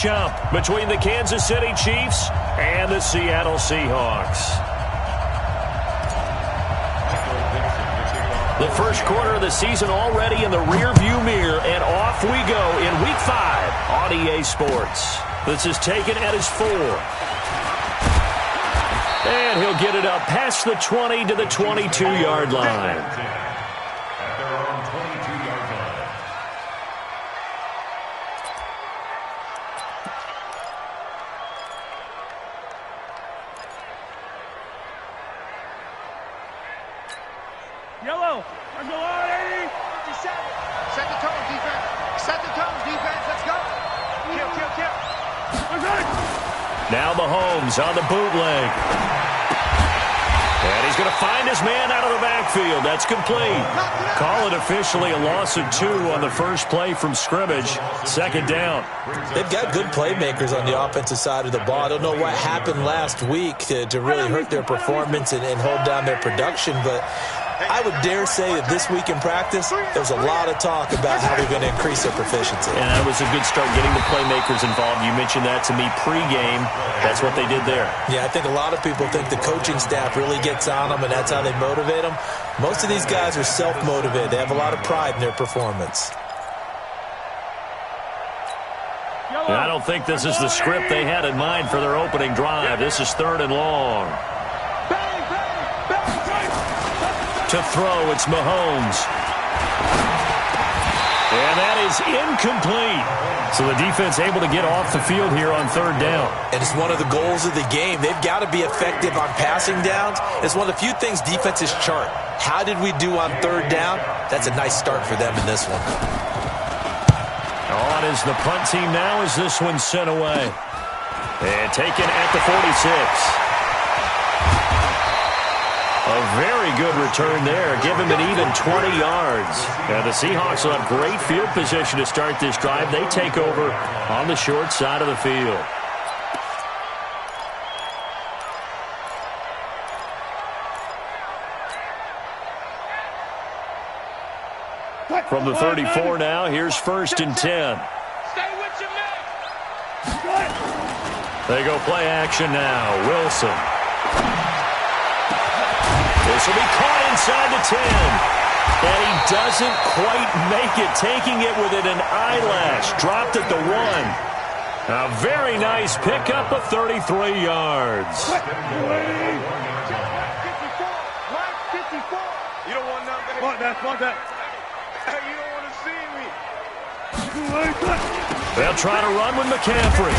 Jump between the Kansas City Chiefs and the Seattle Seahawks. The first quarter of the season already in the rearview mirror, and off we go in Week 5 on EA Sports. This is taken at his 4. And he'll get it up past the 20 to the 22-yard line. Yellow. Let's go on, 80. 57. Set the tone, defense. Set the tone, defense. Let's go. Kill. Now Mahomes on the bootleg. And he's going to find his man out of the backfield. That's complete. Call it officially a loss of 2 on the first play from scrimmage. Second down. They've got good playmakers on the offensive side of the ball. I don't know what happened last week to really hurt their performance and hold down their production, but I would dare say that this week in practice, there's a lot of talk about how they're going to increase their proficiency. And that was a good start, getting the playmakers involved. You mentioned that to me pregame. That's what they did there. Yeah, I think a lot of people think the coaching staff really gets on them, and that's how they motivate them. Most of these guys are self-motivated. They have a lot of pride in their performance. I don't think this is the script they had in mind for their opening drive. This is 3rd and long. To throw, it's Mahomes. And that is incomplete. So the defense able to get off the field here on 3rd down. And it's one of the goals of the game. They've got to be effective on passing downs. It's one of the few things defenses chart. How did we do on 3rd down? That's a nice start for them in this one. On is the punt team now as this one's sent away. And taken at the 46. A very good return there. Give him an even 20 yards. Now the Seahawks will have great field position to start this drive. They take over on the short side of the field. From the 34 now, here's 1st and 10. Stay with your man. They go play action now. Wilson. This will be caught inside the 10. And he doesn't quite make it, taking it within an eyelash. Dropped at the 1. A very nice pickup of 33 yards. 54. Mike, 54. You don't want nothing. Want that. Hey, you don't want to see me. They'll try to run with McCaffrey.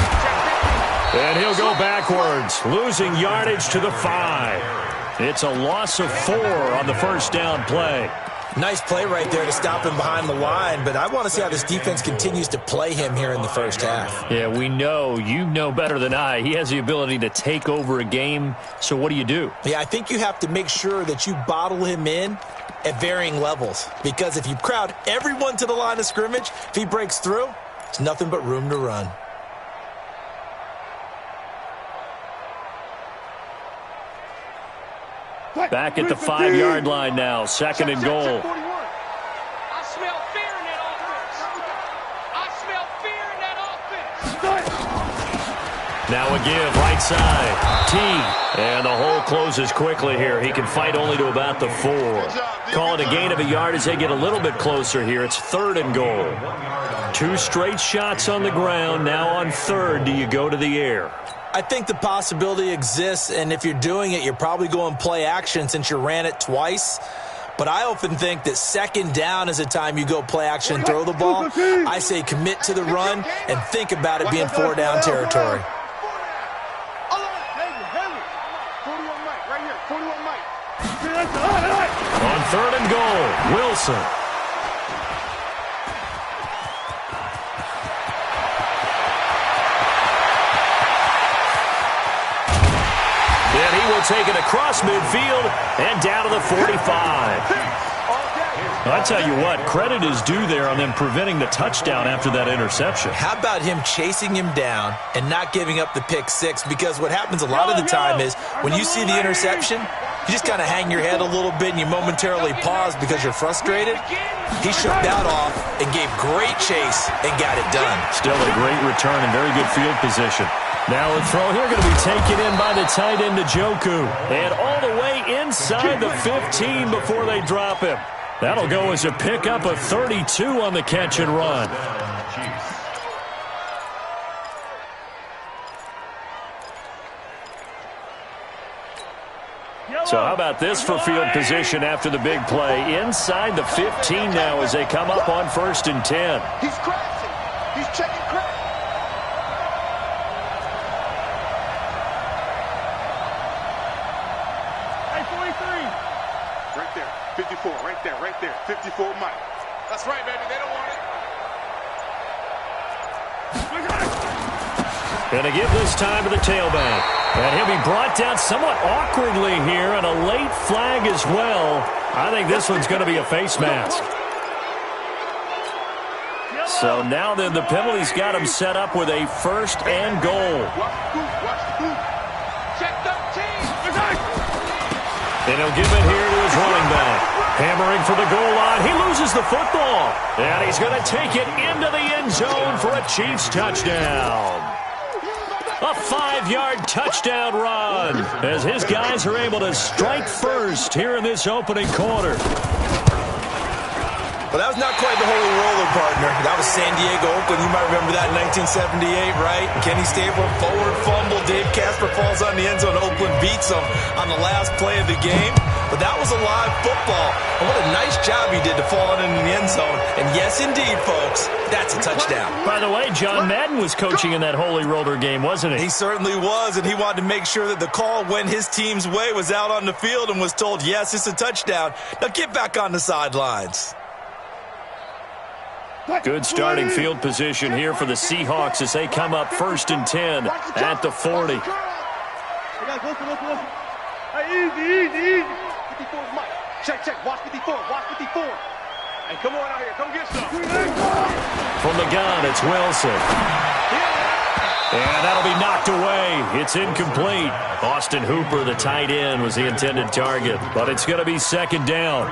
And he'll go backwards, losing yardage to the 5. It's a loss of 4 on the first down play. Nice play right there to stop him behind the line, but I want to see how this defense continues to play him here in the first half. Yeah, we know. You know better than I. He has the ability to take over a game, so what do you do? Yeah, I think you have to make sure that you bottle him in at varying levels, because if you crowd everyone to the line of scrimmage, if he breaks through, it's nothing but room to run. Back at the 5-yard line now, 2nd and goal. I smell fear in that offense. Now a give, right side. T. And the hole closes quickly here. He can fight only to about the 4. Call it a gain of a yard as they get a little bit closer here. It's 3rd and goal. 2 straight shots on the ground. Now on 3rd, do you go to the air? I think the possibility exists, and if you're doing it, you're probably going play action since you ran it twice. But I often think that 2nd down is the time you go play action and throw the ball. I say commit to the run and think about it being 4-down territory. On 3rd and goal, Wilson. And he will take it across midfield and down to the 45. I tell you what, credit is due there on them preventing the touchdown after that interception. How about him chasing him down and not giving up the pick 6? Because what happens a lot of the time is when you see the interception, you just kind of hang your head a little bit and you momentarily pause because you're frustrated. He shook that off and gave great chase and got it done. Still a great return and very good field position. Now a throw here going to be taken in by the tight end, Njoku. And all the way inside the 15 before they drop him. That'll go as a pickup of 32 on the catch and run. So how about this for field position after the big play? Inside the 15 now as they come up on 1st and 10. He's crashing. He's checking crash. Hey, 43. Right there. 54. Right there. Right there. 54 Mike. That's right, baby. They don't want it. Going to give this time to the tailback. And he'll be brought down somewhat awkwardly here, and a late flag as well. I think this one's going to be a face mask. So now then the penalty's got him set up with a 1st and goal. And he'll give it here to his running back. Hammering for the goal line. He loses the football. And he's going to take it into the end zone for a Chiefs touchdown. A 5-yard touchdown run as his guys are able to strike first here in this opening quarter. Well, that was not quite the holy roller, partner. That was San Diego, Oakland. You might remember that in 1978, right? Kenny Stabler, forward fumble. Dave Casper falls on the end zone. Oakland beats him on the last play of the game. But that was a live football. And what a nice job he did to fall into the end zone. And yes, indeed, folks, that's a touchdown. By the way, John Madden was coaching in that holy roller game, wasn't he? He certainly was, and he wanted to make sure that the call went his team's way, was out on the field and was told, yes, it's a touchdown. Now get back on the sidelines. Good starting field position here for the Seahawks as they come up 1st and 10 at the 40. Easy. 54 Mike. Check. Watch 54. Hey, come on out here. Come get some. From the gun, it's Wilson. And that'll be knocked away. It's incomplete. Austin Hooper, the tight end, was the intended target. But it's going to be 2nd down.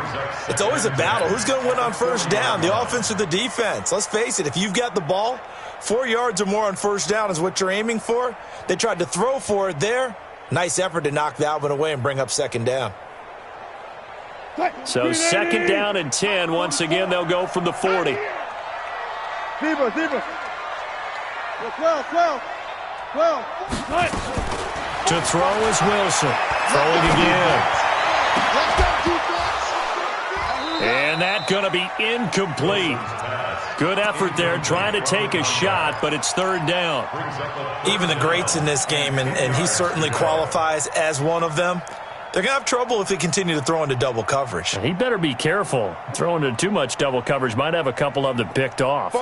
It's always a battle. Who's going to win on 1st down, the offense or the defense? Let's face it, if you've got the ball, 4 yards or more on 1st down is what you're aiming for. They tried to throw for it there. Nice effort to knock that one away and bring up 2nd down. So 2nd down and 10. Once again, they'll go from the 40. Zebra. 12. To throw is Wilson. Throwing again. And that's going to be incomplete. Good effort there, trying to take a shot, but it's 3rd down. Even the greats in this game, and he certainly qualifies as one of them, they're going to have trouble if they continue to throw into double coverage. He better be careful. Throwing into too much double coverage might have a couple of them picked off.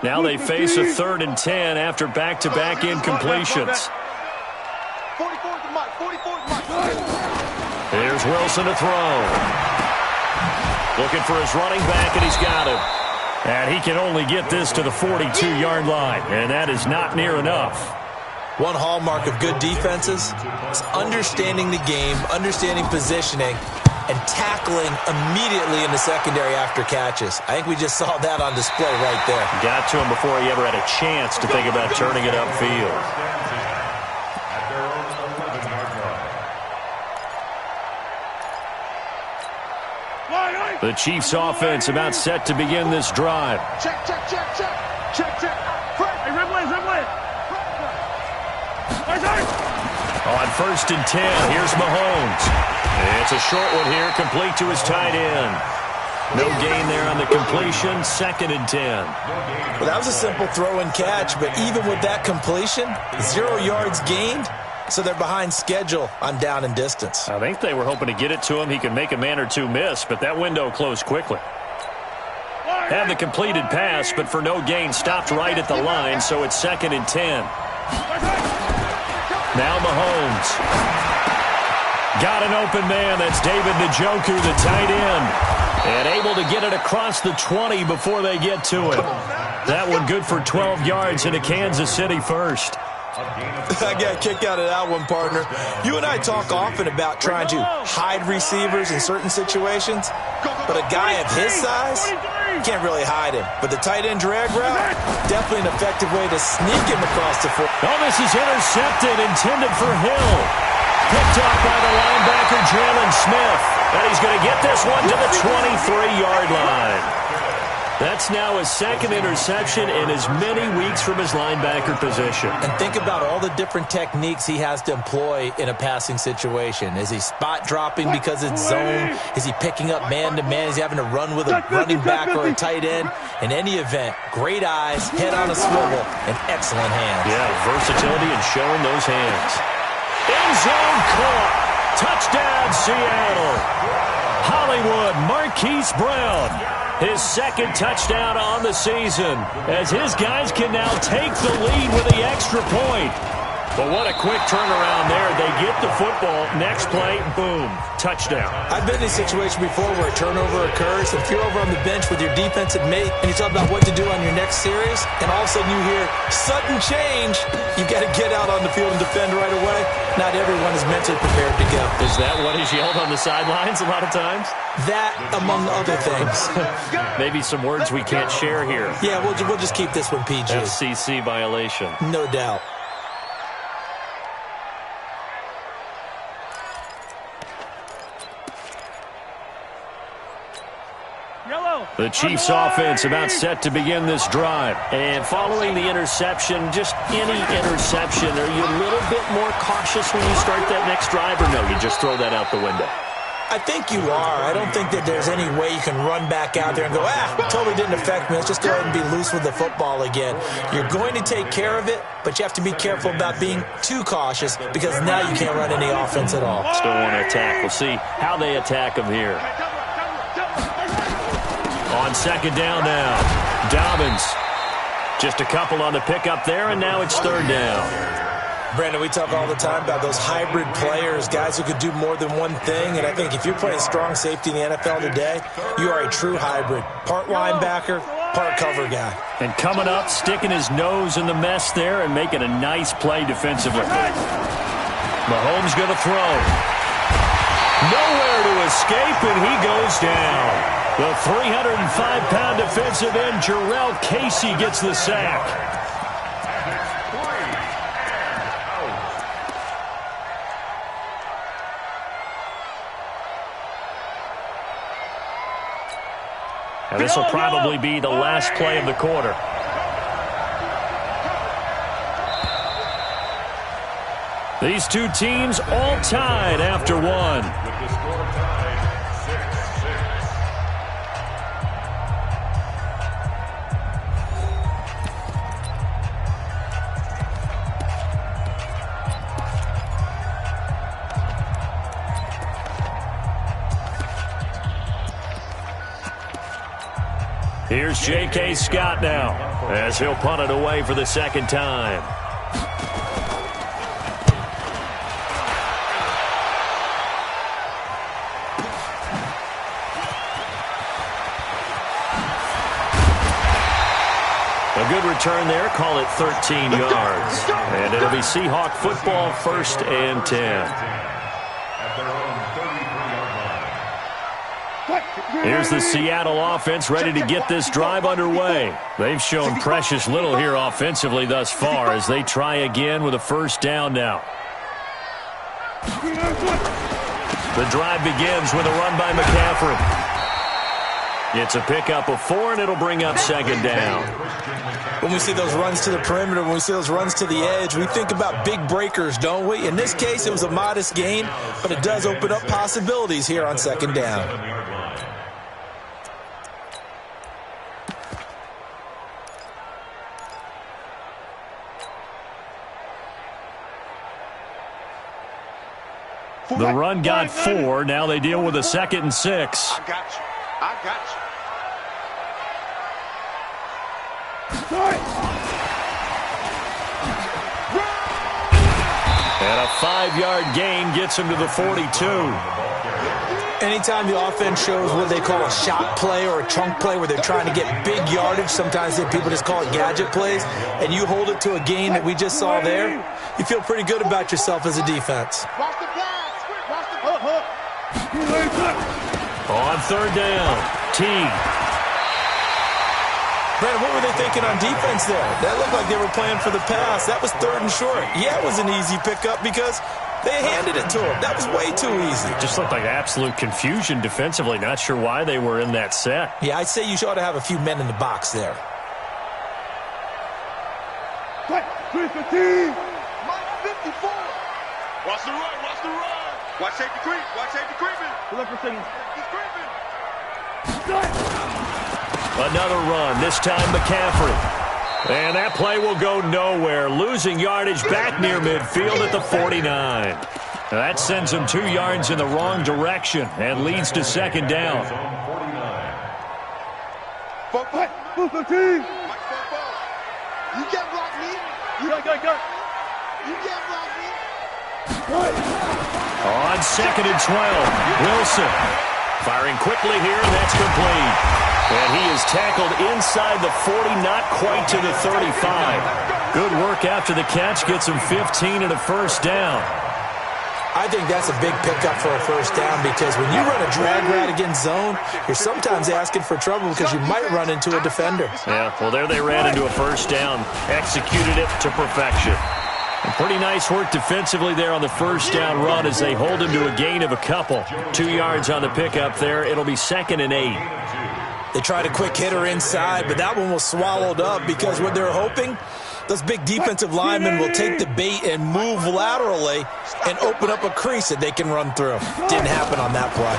Now they face a 3rd and 10 after back-to-back incompletions. 44 Mike. Here's Wilson to throw. Looking for his running back, and he's got him. And he can only get this to the 42-yard line, and that is not near enough. One hallmark of good defenses is understanding the game, understanding positioning, and tackling immediately in the secondary after catches. I think we just saw that on display right there. Got to him before he ever had a chance to think about turning it upfield. The Chiefs offense about set to begin this drive. Check. Hey, Rimley. On 1st and 10, here's Mahomes. It's a short one here, complete to his tight end. No gain there on the completion, 2nd and 10. Well, that was a simple throw and catch, but even with that completion, 0 yards gained, so they're behind schedule on down and distance. I think they were hoping to get it to him. He could make a man or two miss, but that window closed quickly. Had the completed pass, but for no gain, stopped right at the line, so it's 2nd and 10. Now Mahomes. Got an open man. That's David Njoku, the tight end. And able to get it across the 20 before they get to him. That one good for 12 yards into Kansas City first. I got a kick out of that one, partner. You and I talk often about trying to hide receivers in certain situations, but a guy of his size, can't really hide him. But the tight end drag route, definitely an effective way to sneak him across the field. Oh, this is intercepted, intended for Hill. Picked up by the linebacker, Jalen Smith. And he's going to get this one to the 23-yard line. That's now his second interception in as many weeks from his linebacker position. And think about all the different techniques he has to employ in a passing situation. Is he spot dropping because it's zone? Is he picking up man-to-man? Is he having to run with a running back or a tight end? In any event, great eyes, head on a swivel, and excellent hands. Yeah, versatility and showing those hands. End zone caught. Touchdown, Seattle. Hollywood, Marquise Brown. His second touchdown on the season as his guys can now take the lead with the extra point. But what a quick turnaround there. They get the football. Next play, boom, touchdown. I've been in a situation before where a turnover occurs. If you're over on the bench with your defensive mate and you talk about what to do on your next series, and all of a sudden you hear sudden change, you've got to get out on the field and defend right away. Not everyone is mentally prepared to go. Is that what is yelled on the sidelines a lot of times? That, among other things. Maybe some words we can't share here. Yeah, we'll just keep this one PG. FCC violation. No doubt. The Chiefs offense about set to begin this drive. And following the interception, just any interception, are you a little bit more cautious when you start that next drive, or no, you just throw that out the window? I think you are. I don't think that there's any way you can run back out there and go, totally didn't affect me. Let's just go ahead and be loose with the football again. You're going to take care of it, but you have to be careful about being too cautious because now you can't run any offense at all. Still want to attack. We'll see how they attack them here. On second down now, Dobbins. Just a couple on the pickup there, and now it's third down. Brandon, we talk all the time about those hybrid players, guys who could do more than one thing, and I think if you're playing strong safety in the NFL today, you are a true hybrid. Part linebacker, part cover guy. And coming up, sticking his nose in the mess there and making a nice play defensively. Mahomes going to throw. Nowhere to escape, and he goes down. The 305-pound defensive end, Jarrell Casey, gets the sack. And this will probably be the last play of the quarter. These two teams all tied after one. Here's J.K. Scott now as he'll punt it away for the second time. A good return there. Call it 13 yards. And it'll be Seahawk football, 1st and 10. Here's the Seattle offense ready to get this drive underway. They've shown precious little here offensively thus far as they try again with a first down now. The drive begins with a run by McCaffrey. It's a pickup of 4, and it'll bring up second down. When we see those runs to the perimeter, when we see those runs to the edge, we think about big breakers, don't we? In this case, it was a modest gain, but it does open up possibilities here on second down. The run got 4. Now they deal with a 2nd and 6. I got you. I got you. And a 5-yard gain gets him to the 42. Anytime the offense shows what they call a shot play or a chunk play where they're trying to get big yardage, sometimes people just call it gadget plays, and you hold it to a gain that we just saw there, you feel pretty good about yourself as a defense. Watch the pass. Watch the hook. On third down, Teague. Brandon, what were they thinking on defense there? That looked like they were playing for the pass. That was third and short. Yeah, it was an easy pickup because they handed it to him. That was way too easy. Just looked like absolute confusion defensively. Not sure why they were in that set. Yeah, I'd say you ought to have a few men in the box there. Mike 54. Watch the run. Watch the run. Watch safety creep. Watch safety creeping. Look for signal. He's creeping. Another run, this time McCaffrey. And that play will go nowhere, losing yardage back near midfield at the 49. That sends him 2 yards in the wrong direction and leads to second down. You can't block me. You can't block me. On second and 12, Wilson. Firing quickly here, and that's complete. And he is tackled inside the 40, not quite to the 35. Good work after the catch, gets him 15 and a first down. I think that's a big pickup for a first down because when you run a drag route against zone, you're sometimes asking for trouble because you might run into a defender. Yeah, well, there they ran into a first down, executed it to perfection. And pretty nice work defensively there on the first down run as they hold him to a gain of a couple. 2 yards on the pickup there. It'll be 2nd and 8. They tried a quick hitter inside, but that one was swallowed up because what they're hoping, those big defensive linemen will take the bait and move laterally and open up a crease that they can run through. Didn't happen on that play.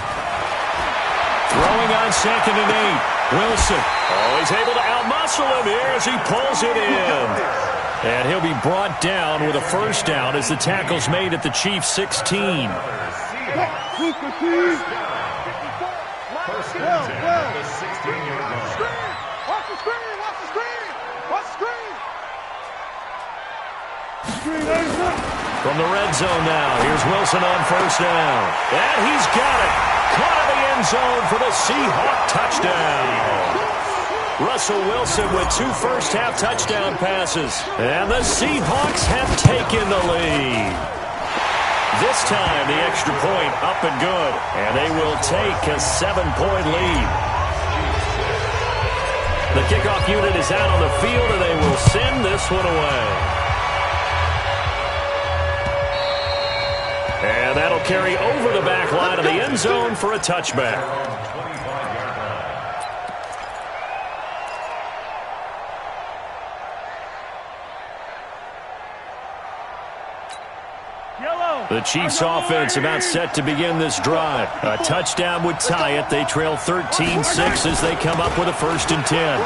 Throwing on 2nd and 8. Wilson. Oh, he's able to outmuscle him here as he pulls it in. And he'll be brought down with a first down as the tackle's made at the Chiefs' 16. From the red zone now, here's Wilson on first down. And he's got it. Caught in the end zone for the Seahawk touchdown. Russell Wilson with 2 first-half touchdown passes. And the Seahawks have taken the lead. This time, the extra point up and good. And they will take a 7-point lead. The kickoff unit is out on the field, and they will send this one away. And that'll carry over the back line of the end zone for a touchback. The Chiefs offense about set to begin this drive. A touchdown would tie it. They trail 13-6 as they come up with a 1st and 10.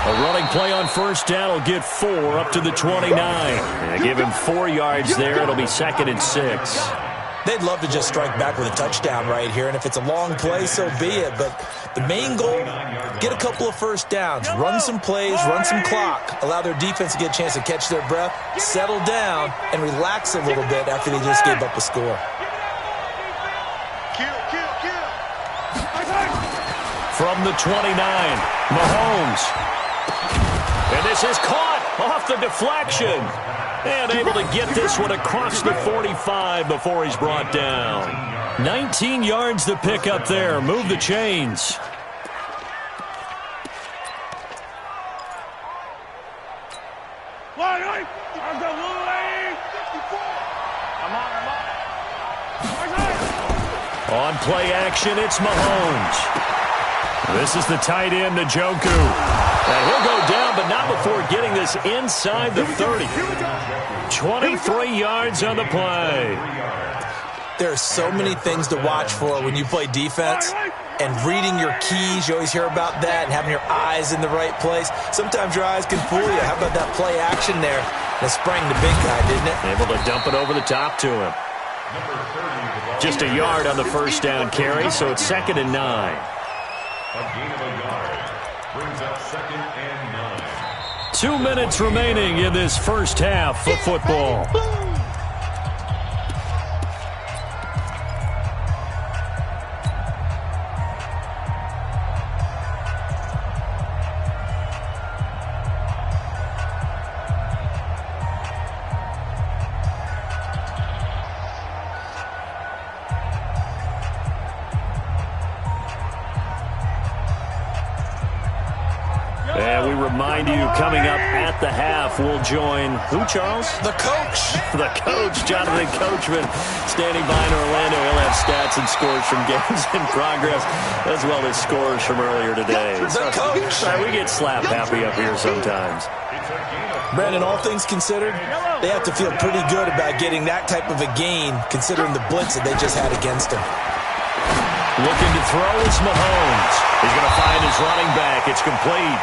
A running play on first down will get 4 up to the 29. And give him 4 yards there. It'll be 2nd and 6. They'd love to just strike back with a touchdown right here, and if it's a long play, so be it. But the main goal, get a couple of first downs, run some plays, run some clock, allow their defense to get a chance to catch their breath, settle down, and relax a little bit after they just gave up a score. From the 29, Mahomes. And this is caught off the deflection. And able to get this one across the 45 before he's brought down. 19 yards to pick up there. Move the chains. On play action, it's Mahomes. This is the tight end, Njoku. And he'll go down, but not before getting this inside the 30. 23 yards on the play. There are so many things to watch for when you play defense. And reading your keys, you always hear about that, and having your eyes in the right place. Sometimes your eyes can fool you. How about that play action there? That sprang the big guy, didn't it? Able to dump it over the top to him. Just a yard on the first down carry, so it's 2nd and 9. A gain of a yard brings up 2nd and 9. 2 minutes remaining in this first half of football. remind you, coming up at the half, we'll join who, Charles? The coach. The coach, Jonathan Coachman, standing by in Orlando. He'll have stats and scores from games in progress, as well as scores from earlier today. The coach. We get slap happy up here sometimes. Brandon, all things considered, they have to feel pretty good about getting that type of a gain, considering the blitz that they just had against them. Looking to throw is Mahomes. He's going to find his running back. It's complete.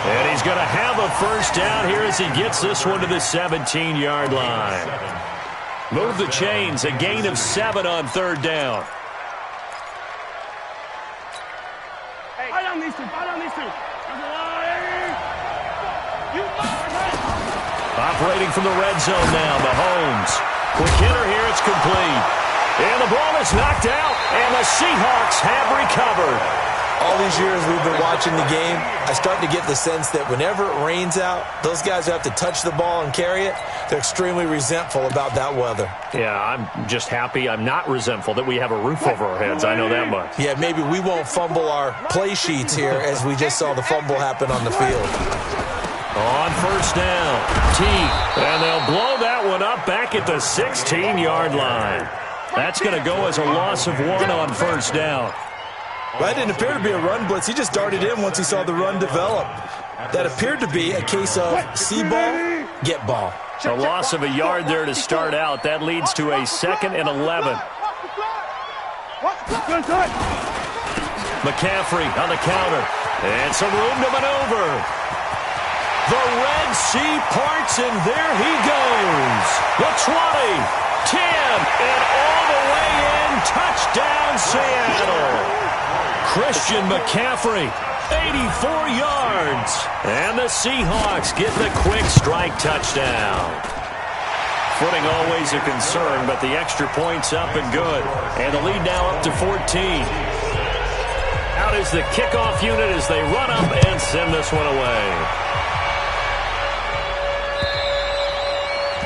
And he's going to have a first down here as he gets this one to the 17-yard line. Move the chains. A gain of 7 on third down. Hey, fight on these two. Fight on these two. Operating from the red zone now, Mahomes. Quick hitter here, it's complete. And the ball is knocked out, and the Seahawks have recovered. All these years we've been watching the game, I start to get the sense that whenever it rains out, those guys who have to touch the ball and carry it, they're extremely resentful about that weather. Yeah, I'm just happy I'm not resentful that we have a roof over our heads. I know that much. Yeah, maybe we won't fumble our play sheets here as we just saw the fumble happen on the field. On first down, T, and they'll blow that one up back at the 16-yard line. That's going to go as a loss of 1 on first down. Well, that didn't appear to be a run blitz. He just darted in once he saw the run develop. That appeared to be a case of see ball, get ball. A loss of a yard there to start out. That leads to a 2nd and 11. McCaffrey on the counter. And some room to maneuver. The Red Sea parts, and there he goes. The 20, 10, and all the way in. Touchdown, Seattle. Christian McCaffrey, 84 yards. And the Seahawks get the quick strike touchdown. Footing always a concern, but the extra point's up and good. And the lead now up to 14. Out is the kickoff unit as they run up and send this one away.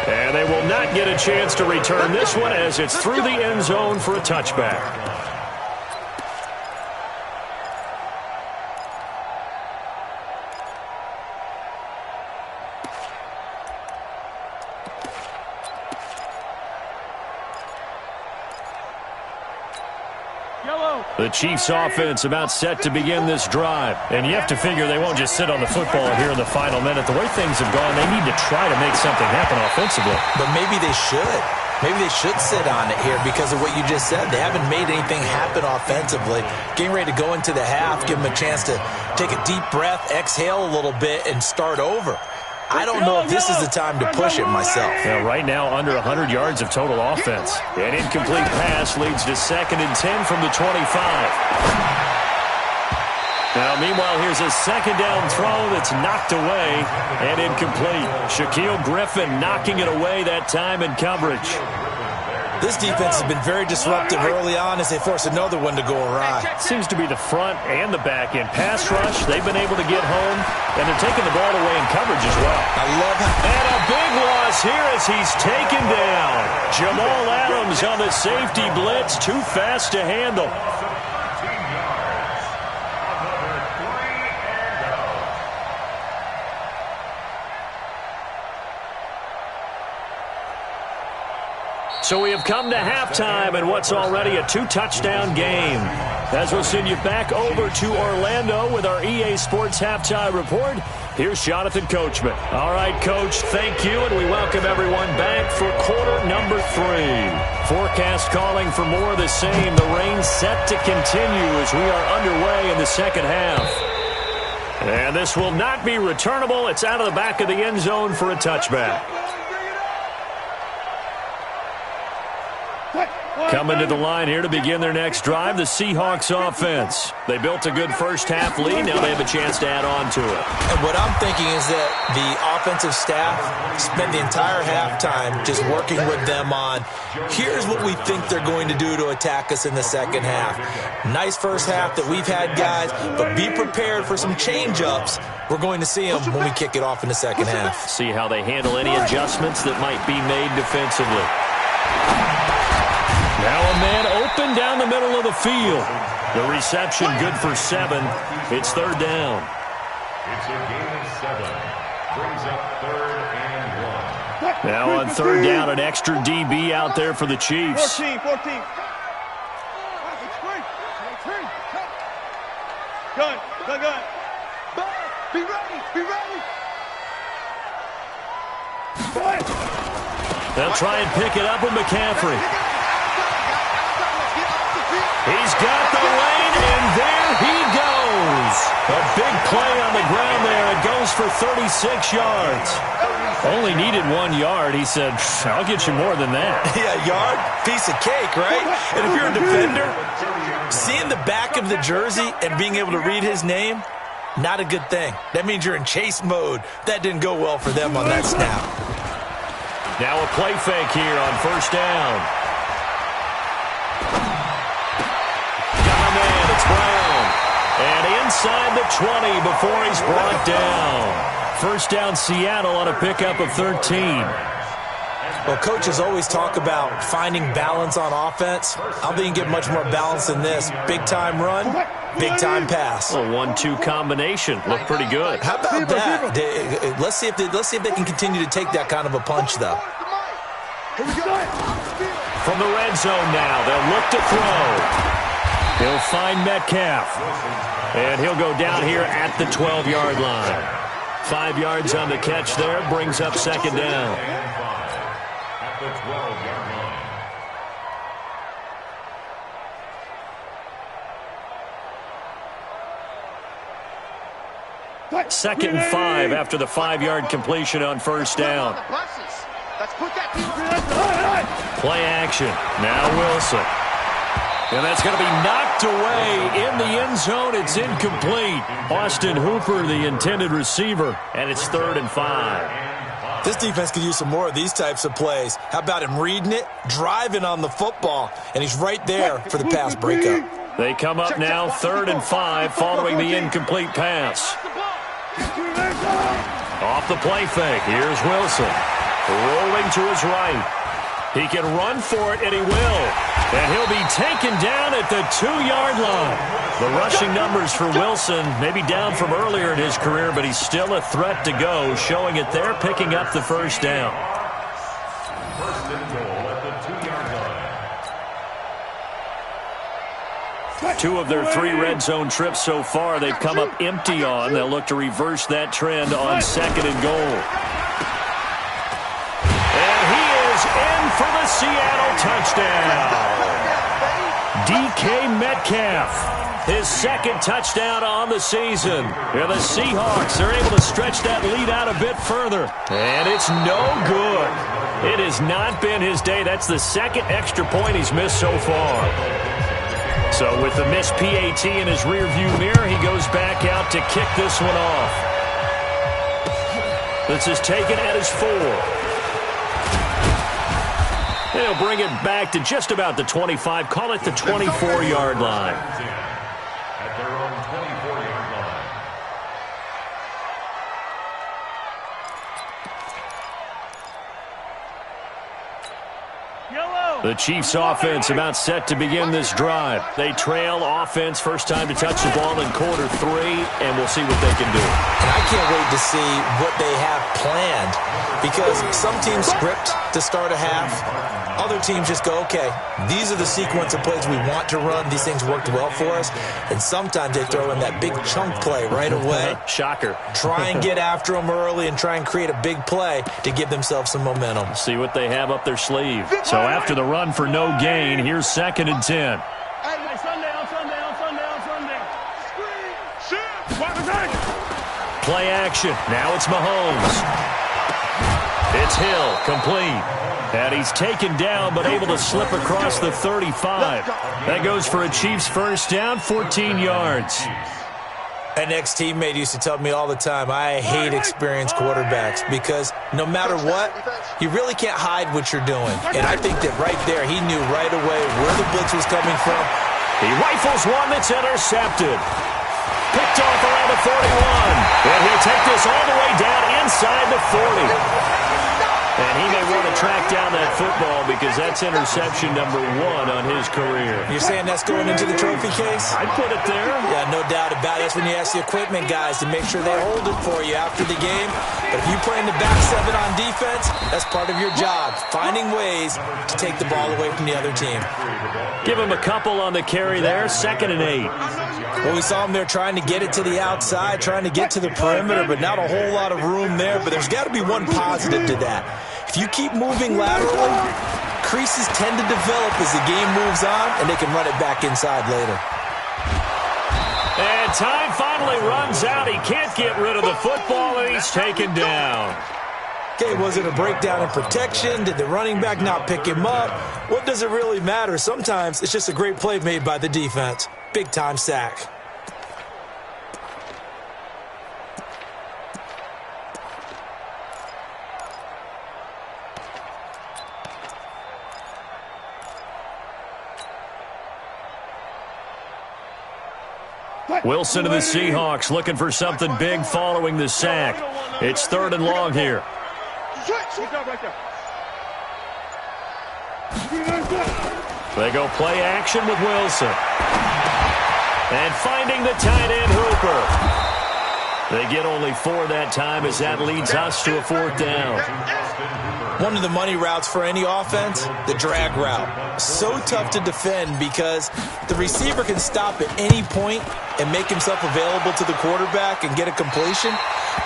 And they will not get a chance to return this one as it's through the end zone for a touchback. The Chiefs offense about set to begin this drive. And you have to figure they won't just sit on the football here in the final minute. The way things have gone, they need to try to make something happen offensively. But maybe they should. Maybe they should sit on it here because of what you just said. They haven't made anything happen offensively. Getting ready to go into the half, give them a chance to take a deep breath, exhale a little bit, and start over. I don't know if this is the time to push it myself. Yeah, right now, under 100 yards of total offense. An incomplete pass leads to 2nd and 10 from the 25. Now, meanwhile, here's a 2nd down throw that's knocked away and incomplete. Shaquille Griffin knocking it away that time in coverage. This defense has been very disruptive early on as they force another one to go awry. Seems to be the front and the back end. Pass rush, they've been able to get home, and they're taking the ball away in coverage as well. I love how... And a big loss here as he's taken down. Jamal Adams on the safety blitz, too fast to handle. So we have come to halftime in what's already a 2-touchdown game. As we'll send you back over to Orlando with our EA Sports Halftime Report, here's Jonathan Coachman. All right, Coach, thank you, and we welcome everyone back for quarter number 3. Forecast calling for more of the same. The rain set to continue as we are underway in the second half. And this will not be returnable. It's out of the back of the end zone for a touchback. Coming to the line here to begin their next drive, the Seahawks offense. They built a good first-half lead. Now they have a chance to add on to it. And what I'm thinking is that the offensive staff spent the entire halftime just working with them on, here's what we think they're going to do to attack us in the second half. Nice first half that we've had, guys, but be prepared for some change-ups. We're going to see them when we kick it off in the second half. See how they handle any adjustments that might be made defensively. Now a man open down the middle of the field. The reception good for 7. It's third down. It's a gain of 7. Brings up 3rd and 1. Now on 3rd down, an extra DB out there for the Chiefs. 14. Gun. Be ready. They'll try and pick it up with McCaffrey. He's got the lane, and there he goes. A big play on the ground there. It goes for 36 yards. Only needed 1 yard. He said, I'll get you more than that. Yeah, yard, piece of cake, right? And if you're a defender, seeing the back of the jersey and being able to read his name, not a good thing. That means you're in chase mode. That didn't go well for them on that snap. Now a play fake here on 1st down. Got a man, it's Brown. And inside the 20 before he's brought down. 1st down Seattle on a pickup of 13. Well, coaches always talk about finding balance on offense. I don't think you can get much more balance than this. Big-time run, big-time pass. A 1-2 combination. Looked pretty good. How about that? Let's see if they can continue to take that kind of a punch, though. From the red zone now, they'll look to throw. He'll find Metcalf. And he'll go down here at the 12-yard line. 5 yards on the catch there, brings up 2nd down. At the 12-yard line. 2nd and 5 after the 5-yard completion on 1st down. Play action. Now Wilson. And that's going to be knocked away in the end zone. It's incomplete. Austin Hooper, the intended receiver, and it's 3rd and 5. This defense could use some more of these types of plays. How about him reading it, driving on the football, and he's right there for the pass breakup. They come up now 3rd and 5 following the incomplete pass. Off the play fake. Here's Wilson. Rolling to his right. He can run for it, and he will. And he'll be taken down at the 2-yard line. The rushing numbers for Wilson maybe down from earlier in his career, but he's still a threat to go, showing it there, picking up the 1st down. 1st and goal at the 2-yard line. 2 of their 3 red zone trips so far, they've come up empty on. They'll look to reverse that trend on 2nd and goal. In for the Seattle touchdown. DK Metcalf, his 2nd touchdown on the season. And the Seahawks are able to stretch that lead out a bit further. And it's no good. It has not been his day. That's the 2nd extra point he's missed so far. So with the missed PAT in his rearview mirror, he goes back out to kick this one off. This is taken at his 4. They'll bring it back to just about the 25. Call it the 24-yard line. At their own 24-yard line. The Chiefs offense about set to begin this drive. They trail offense, first time to touch the ball in quarter 3, and we'll see what they can do. And I can't wait to see what they have planned, because some teams script to start a half. Other teams just go, okay, these are the sequence of plays we want to run. These things worked well for us. And sometimes they throw in that big chunk play right away. Shocker. Try and get after them early and try and create a big play to give themselves some momentum. See what they have up their sleeve. So after the run for no gain, here's 2nd and 10. Play action. Now it's Mahomes. It's Hill, complete. And he's taken down, but able to slip across the 35. That goes for a Chiefs 1st down, 14 yards. An ex-teammate used to tell me all the time, I hate experienced quarterbacks because no matter what, you really can't hide what you're doing. And I think that right there, he knew right away where the blitz was coming from. He rifles one that's intercepted. Picked off around the 41. And he'll take this all the way down inside the 40. And he may want to track down that football because that's interception number 1 on his career. You're saying that's going into the trophy case? I'd put it there. Yeah, no doubt about it. That's when you ask the equipment guys to make sure they hold it for you after the game. But if you play in the back 7 on defense, that's part of your job, finding ways to take the ball away from the other team. Give him a couple on the carry there, 2nd and 8. Well, we saw him there trying to get it to the outside, trying to get to the perimeter, but not a whole lot of room there. But there's got to be one positive to that. If you keep moving laterally, creases tend to develop as the game moves on, and they can run it back inside later. And time finally runs out. He can't get rid of the football, and he's taken down. Okay, was it a breakdown in protection? Did the running back not pick him up? What does it really matter? Sometimes it's just a great play made by the defense. Big-time sack. Wilson to the Seahawks looking for something big following the sack. It's 3rd and long here. They go play action with Wilson. And finding the tight end Hooper. They get only 4 that time as that leads us to a 4th down. One of the money routes for any offense, the drag route. So tough to defend because the receiver can stop at any point and make himself available to the quarterback and get a completion.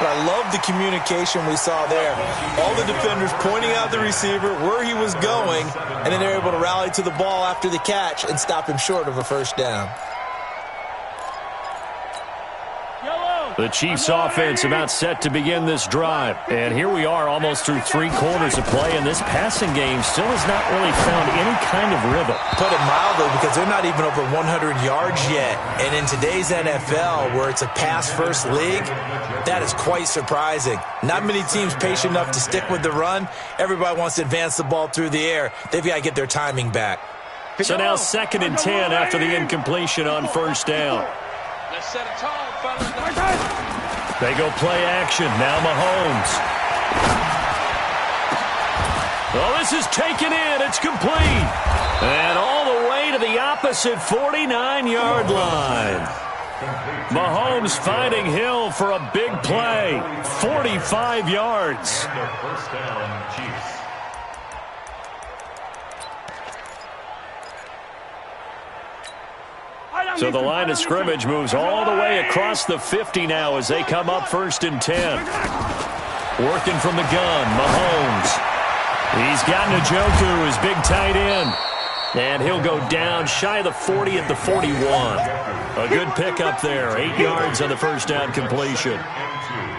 But I love the communication we saw there. All the defenders pointing out the receiver, where he was going, and then they're able to rally to the ball after the catch and stop him short of a 1st down. The Chiefs offense about set to begin this drive. And here we are almost through 3 quarters of play, and this passing game still has not really found any kind of rhythm. Put it mildly, because they're not even over 100 yards yet. And in today's NFL, where it's a pass-first league, that is quite surprising. Not many teams patient enough to stick with the run. Everybody wants to advance the ball through the air. They've got to get their timing back. So now 2nd and 10 after the incompletion on 1st down. Let's set a tone, fellas. They go play action. Now Mahomes. Oh, this is taken in. It's complete. And all the way to the opposite 49-yard line. Mahomes finding Hill for a big play. 45 yards. 1st down, Chiefs. So the line of scrimmage moves all the way across the 50 now as they come up 1st and 10. Working from the gun, Mahomes. He's got Njoku, his big tight end. And he'll go down shy of the 40 at the 41. A good pickup there. 8 yards on the 1st down completion.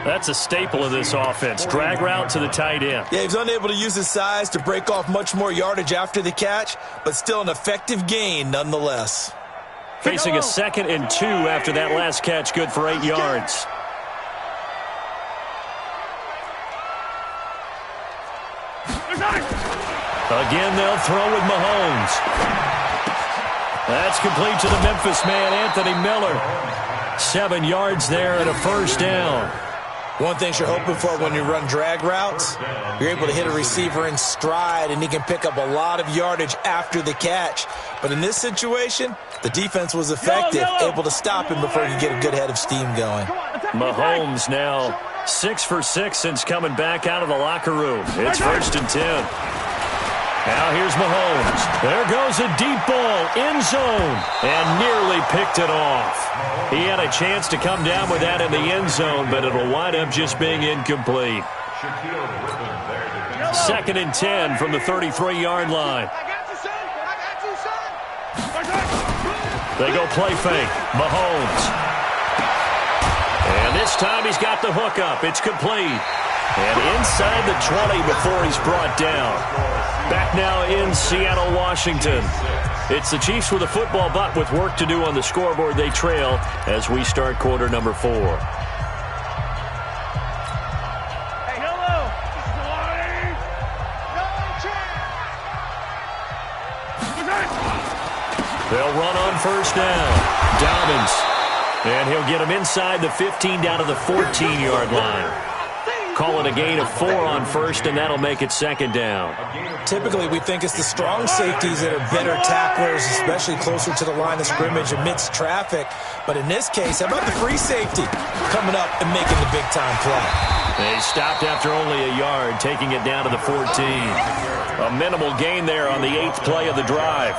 That's a staple of this offense. Drag route to the tight end. Yeah, he's unable to use his size to break off much more yardage after the catch, but still an effective gain nonetheless. Facing a 2nd and 2 after that last catch, good for 8 yards. Again, they'll throw with Mahomes. That's complete to the Memphis man, Anthony Miller. 7 yards there and a 1st down. One thing you're hoping for when you run drag routes, you're able to hit a receiver in stride, and he can pick up a lot of yardage after the catch. But in this situation, the defense was effective, able to stop him before he could get a good head of steam going. Mahomes now 6 for 6 since coming back out of the locker room. It's 1st and 10. Now here's Mahomes. There goes a deep ball, end zone, and nearly picked it off. He had a chance to come down with that in the end zone, but it'll wind up just being incomplete. 2nd and 10 from the 33-yard line. They go play fake. Mahomes. And this time he's got the hook up. It's complete. And inside the 20 before he's brought down. Back now in Seattle, Washington. It's the Chiefs with a football, but with work to do on the scoreboard, they trail as we start quarter number 4. Hey, hello. They'll run on 1st down. Dobbins. And he'll get him inside the 15 down to the 14-yard line. Call it a gain of 4 on first, and that'll make it second down. Typically, we think it's the strong safeties that are better tacklers, especially closer to the line of scrimmage amidst traffic. But in this case, how about the free safety coming up and making the big-time play? They stopped after only a yard, taking it down to the 14. A minimal gain there on the 8th play of the drive.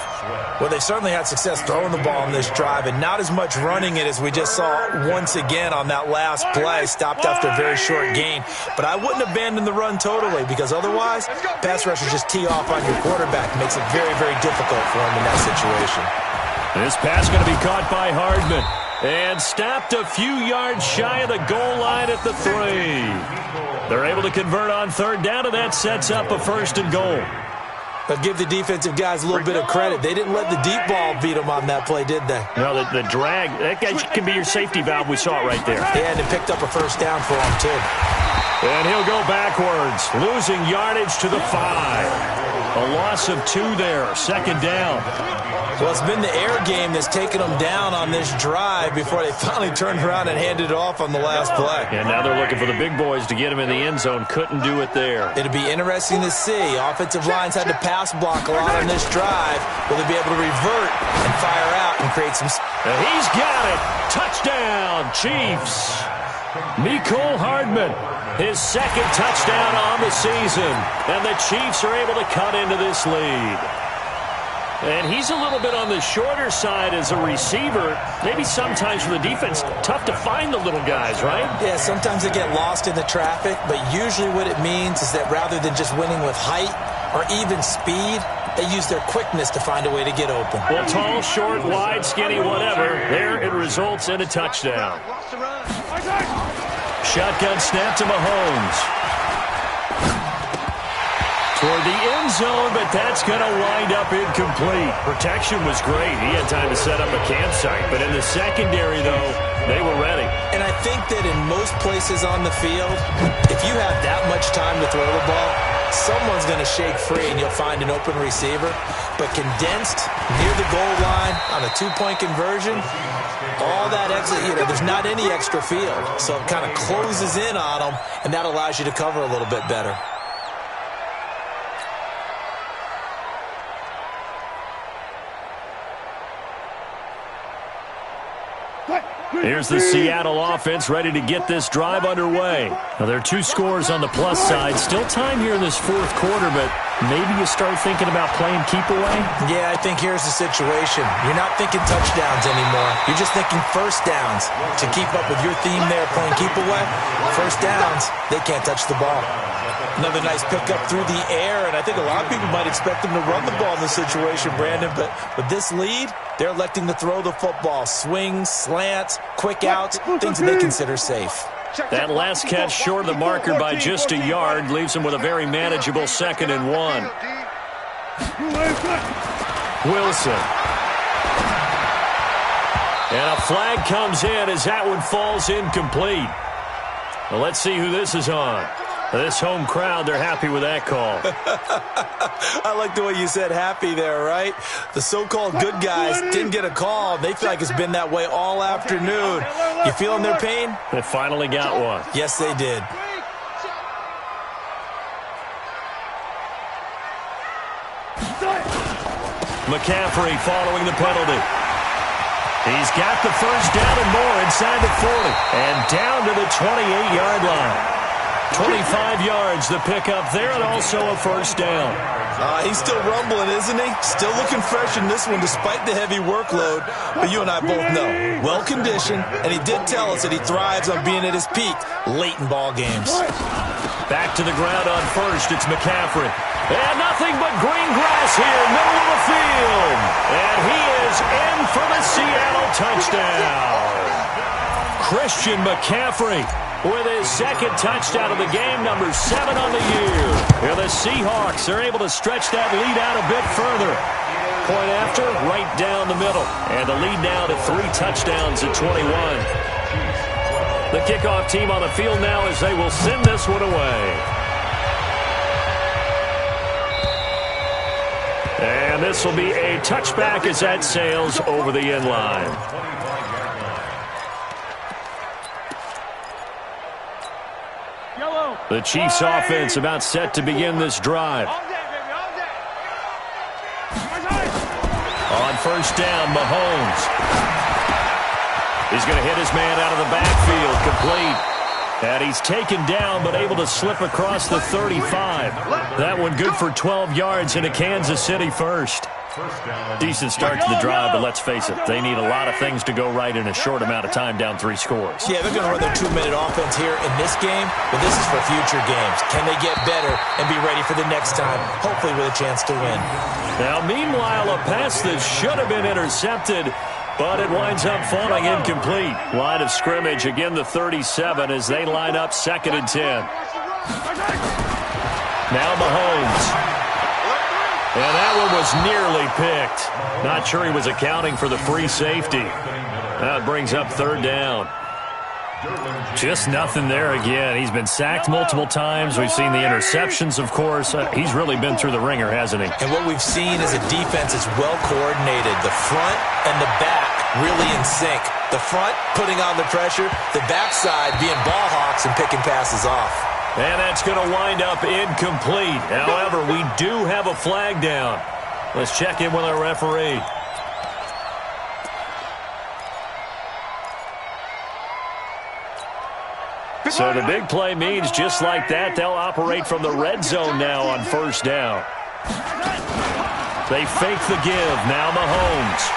Well, they certainly had success throwing the ball on this drive, and not as much running it as we just saw once again on that last play. Stopped after a very short gain. But I wouldn't abandon the run totally, because otherwise, pass rushers just tee off on your quarterback. It makes it very, very difficult for him in that situation. This pass going to be caught by Hardman. And stopped a few yards shy of the goal line at the 3. They're able to convert on third down, and that sets up a 1st and goal. But give the defensive guys a little bit of credit. They didn't let the deep ball beat them on that play, did they? No, the drag, that guy can be your safety valve. We saw it right there. Yeah, and it picked up a 1st down for him, too. And he'll go backwards, losing yardage to the 5. A loss of 2 there, 2nd down. Well, it's been the air game that's taken them down on this drive before they finally turned around and handed it off on the last play. And now they're looking for the big boys to get him in the end zone. Couldn't do it there. It'll be interesting to see. Offensive lines had to pass block a lot on this drive. Will they be able to revert and fire out and create some... And he's got it. Touchdown, Chiefs. Mecole Hardman, his 2nd touchdown on the season. And the Chiefs are able to cut into this lead. And he's a little bit on the shorter side as a receiver. Maybe sometimes for the defense, tough to find the little guys, right? Yeah, sometimes they get lost in the traffic, but usually what it means is that rather than just winning with height or even speed, they use their quickness to find a way to get open. Well, tall, short, wide, skinny, whatever, there it results in a touchdown. Shotgun snap to Mahomes. Toward the end zone, but that's going to wind up incomplete. Protection was great. He had time to set up a campsite. But in the secondary, though, they were ready. And I think that in most places on the field, if you have that much time to throw the ball, someone's going to shake free and you'll find an open receiver. But condensed near the goal line on a 2-point conversion, all that exit, there's not any extra field. So it kind of closes in on them, and that allows you to cover a little bit better. Here's the Seattle offense ready to get this drive underway. Now, there are 2 scores on the plus side. Still time here in this 4th quarter, but maybe you start thinking about playing keep away? Yeah, I think here's the situation. You're not thinking touchdowns anymore. You're just thinking 1st downs. To keep up with your theme there, playing keep away, 1st downs, they can't touch the ball. Another nice pickup through the air, and I think a lot of people might expect them to run the ball in this situation, Brandon, but with this lead, they're electing to throw the football. Swings, slants, quick outs, things that they consider safe. That last catch short of the marker by just a yard leaves him with a very manageable 2nd and 1. Wilson. And a flag comes in as that one falls incomplete. Well, let's see who this is on. This home crowd, they're happy with that call. I like the way you said happy there, right? The so-called good guys didn't get a call. They feel like it's been that way all afternoon. You feeling their pain? They finally got one. Yes, they did. McCaffrey following the penalty. He's got the 1st down and more inside the 40. And down to the 28-yard line. 25 yards the pickup there, and also a 1st down. He's still rumbling, isn't he? Still looking fresh in this one despite the heavy workload. But you and I both know, well-conditioned, and he did tell us that he thrives on being at his peak late in ball games. Back to the ground on 1st, it's McCaffrey. And nothing but green grass here, middle of the field. And he is in for the Seattle touchdown. Christian McCaffrey with his 2nd touchdown of the game, number 7 on the year. And the Seahawks are able to stretch that lead out a bit further. Point after, right down the middle. And the lead now to 3 touchdowns at 21. The kickoff team on the field now as they will send this one away. And this will be a touchback as that sails over the end line. The Chiefs offense about set to begin this drive. All day, baby, all day. On first down, Mahomes. He's going to hit his man out of the backfield, complete. And he's taken down, but able to slip across the 35. That one good for 12 yards into Kansas City first. Decent start to the drive, but let's face it, they need a lot of things to go right in a short amount of time, down 3 scores. Yeah, they're going to run their 2-minute offense here in this game, but this is for future games. Can they get better and be ready for the next time, hopefully with a chance to win? Now, meanwhile, a pass that should have been intercepted, but it winds up falling incomplete. Line of scrimmage, again the 37 as they line up 2nd and 10. Now Mahomes. And that one was nearly picked. Not sure he was accounting for the free safety. That brings up 3rd down. Just nothing there again. He's been sacked multiple times. We've seen the interceptions, of course. He's really been through the ringer, hasn't he? And what we've seen is a defense that's well coordinated. The front and the back really in sync. The front putting on the pressure, the backside being ball hawks and picking passes off. And that's going to wind up incomplete. However, we do have a flag down. Let's check in with our referee. So the big play means just like that, they'll operate from the red zone now on first down. They fake the give. Now Mahomes.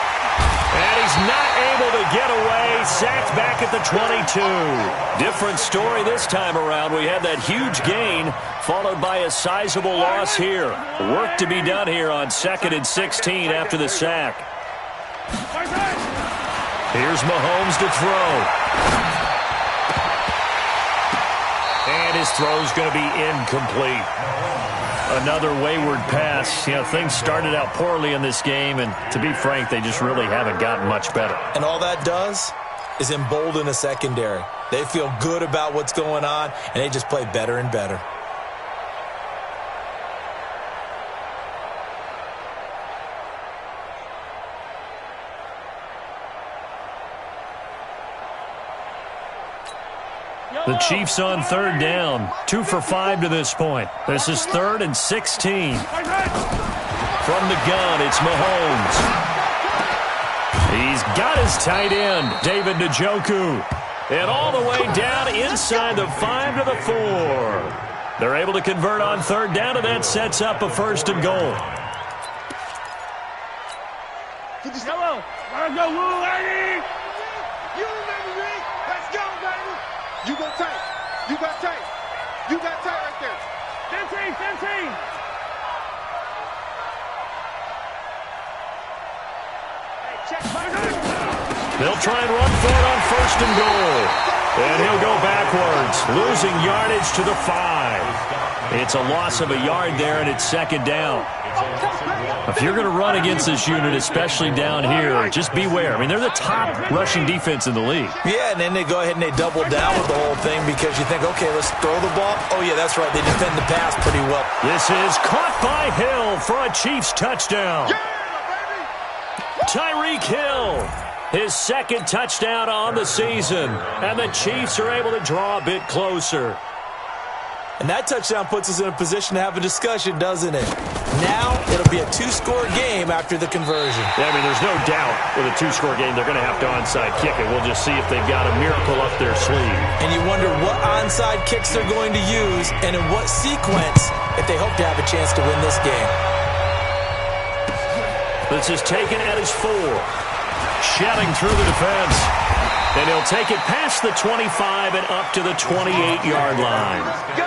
And he's not able to get away. Sacked back at the 22. Different story this time around. We had that huge gain followed by a sizable loss here. Work to be done here on 2nd and 16 after the sack. Here's Mahomes to throw. And his throw's going to be incomplete. Another wayward pass. You know, things started out poorly in this game, and to be frank, they just really haven't gotten much better. And all that does is embolden the secondary. They feel good about what's going on, and they just play better and better. The Chiefs on 3rd down. 2 for 5 to this point. This is 3rd and 16. From the gun, it's Mahomes. He's got his tight end, David Njoku. And all the way down inside the 5 to the 4. They're able to convert on 3rd down, and that sets up a 1st and goal. Yellow. Let's go, Lou, lady. You remember me? Let's go, baby. You go tight. You got tight. You got tight right there. 15, 15. Hey, check. They'll try and run for it on 1st and goal. And he'll go backwards, losing yardage to the 5. It's a loss of a yard there, and it's 2nd down. If you're going to run against this unit, especially down here, just beware. I mean, they're the top rushing defense in the league. Yeah, and then they go ahead and they double down with the whole thing because you think, okay, let's throw the ball. Oh, yeah, that's right. They defend the pass pretty well. This is caught by Hill for a Chiefs touchdown. Tyreek Hill, his 2nd touchdown on the season. And the Chiefs are able to draw a bit closer. And that touchdown puts us in a position to have a discussion, doesn't it? Now it'll be a 2-score game after the conversion. Yeah, I mean, there's no doubt with a 2-score game they're going to have to onside kick it. We'll just see if they've got a miracle up their sleeve. And you wonder what onside kicks they're going to use and in what sequence if they hope to have a chance to win this game. This is taken at his 4. Shedding through the defense. And he'll take it past the 25 and up to the 28-yard line. Let's go.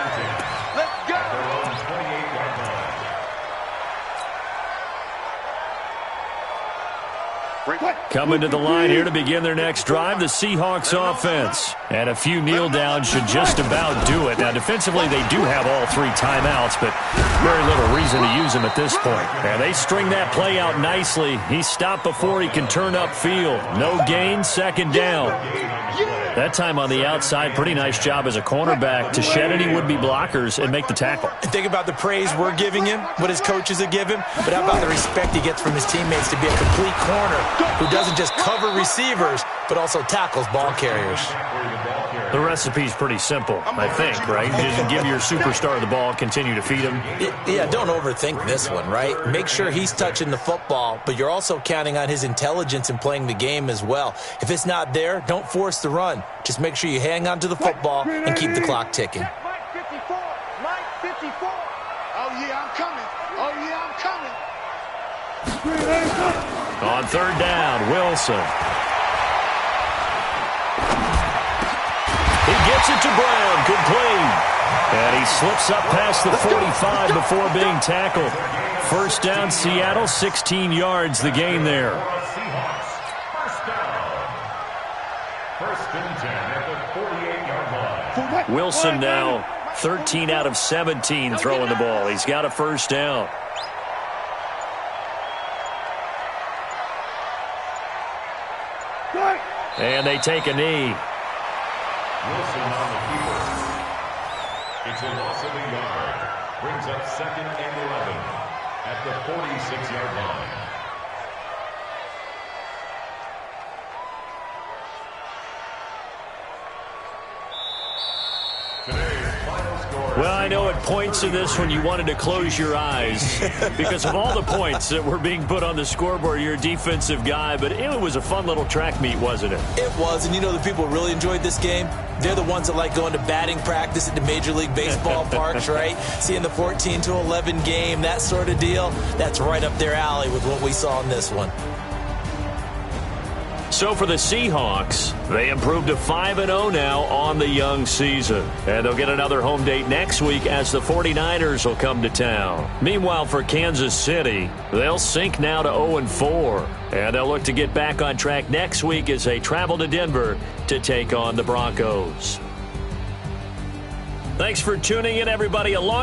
Coming to the line here to begin their next drive, the Seahawks offense. And a few kneel downs should just about do it. Now, defensively, they do have all 3 timeouts, but very little reason to use them at this point. And they string that play out nicely. He stopped before he can turn upfield. No gain, 2nd down. That time on the outside, pretty nice job as a cornerback to shed any would-be blockers and make the tackle. And think about the praise we're giving him, what his coaches have given him, but how about the respect he gets from his teammates to be a complete corner who doesn't just cover receivers, but also tackles ball carriers. The recipe's pretty simple, I think, right? Just give your superstar the ball, continue to feed him. Yeah, don't overthink this one, right? Make sure he's touching the football, but you're also counting on his intelligence in playing the game as well. If it's not there, don't force the run. Just make sure you hang on to the football and keep the clock ticking. Mike 54. Mike 54. Oh, yeah, I'm coming. Oh, yeah, I'm coming. On third down, Wilson. He gets it to Brown, complete. And he slips up past the 45 before being tackled. First down, Seattle, 16 yards the gain there. First and 10 at the 48-yard line. Wilson now 13 out of 17 throwing the ball. He's got a first down. And they take a knee. Wilson on the keeper. It's a loss of a yard. Brings up second and 11 at the 46-yard line. Today's final score. Well, I know at points in this one you wanted to close your eyes because of all the points that were being put on the scoreboard. You're a defensive guy, but it was a fun little track meet, wasn't it? It was, and you know the people who really enjoyed this game? They're the ones that like going to batting practice at the Major League Baseball parks, right? Seeing the 14-11 game, that sort of deal. That's right up their alley with what we saw in this one. So for the Seahawks, they improved to 5-0 now on the young season. And they'll get another home date next week as the 49ers will come to town. Meanwhile, for Kansas City, they'll sink now to 0-4. And they'll look to get back on track next week as they travel to Denver to take on the Broncos. Thanks for tuning in, everybody. Along